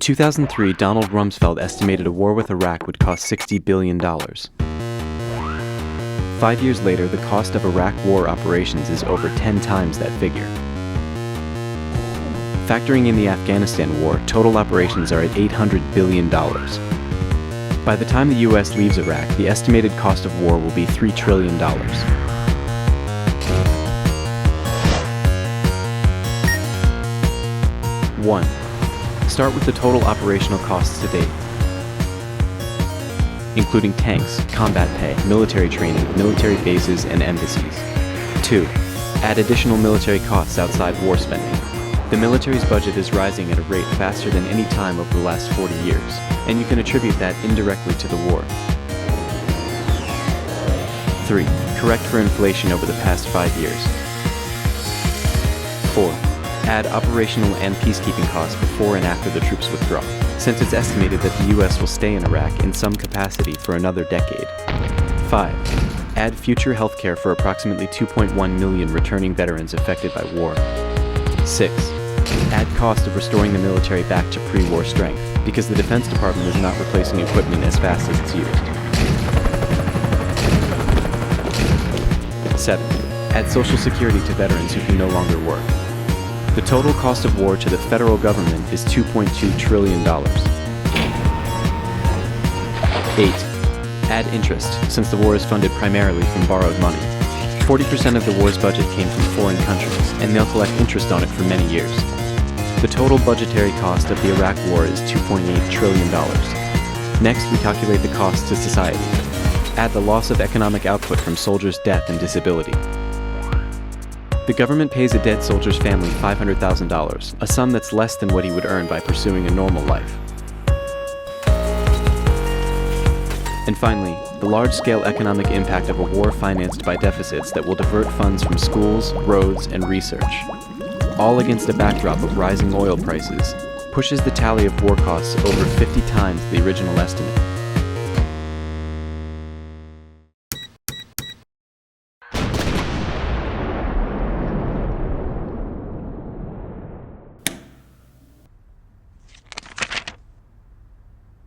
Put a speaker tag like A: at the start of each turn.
A: 2003, Donald Rumsfeld estimated a war with Iraq would cost $60 billion. 5 years later, the cost of Iraq war operations is over 10 times that figure. Factoring in the Afghanistan war, total operations are at $800 billion. By the time the U.S. leaves Iraq, the estimated cost of war will be $3 trillion. 1. Start with the total operational costs to date, including tanks, combat pay, military training, military bases, and embassies. 2. Add additional military costs outside war spending. The military's budget is rising at a rate faster than any time over the last 40 years, and you can attribute that indirectly to the war. 3. Correct for inflation over the past 5 years. 4. Add operational and peacekeeping costs before and after the troops withdraw, since it's estimated that the U.S. will stay in Iraq in some capacity for another decade. 5. Add future health care for approximately 2.1 million returning veterans affected by war. 6. Add cost of restoring the military back to pre-war strength, because the Defense Department is not replacing equipment as fast as it's used. 7. Add Social Security to veterans who can no longer work. The total cost of war to the federal government is $2.2 trillion. 8. Add interest, since the war is funded primarily from borrowed money. 40% of the war's budget came from foreign countries, and they'll collect interest on it for many years. The total budgetary cost of the Iraq war is $2.8 trillion. Next, we calculate the cost to society. Add the loss of economic output from soldiers' death and disability. The government pays a dead soldier's family $500,000, a sum that's less than what he would earn by pursuing a normal life. And finally, the large-scale economic impact of a war financed by deficits that will divert funds from schools, roads, and research, all against a backdrop of rising oil prices, pushes the tally of war costs over 50 times the original estimate.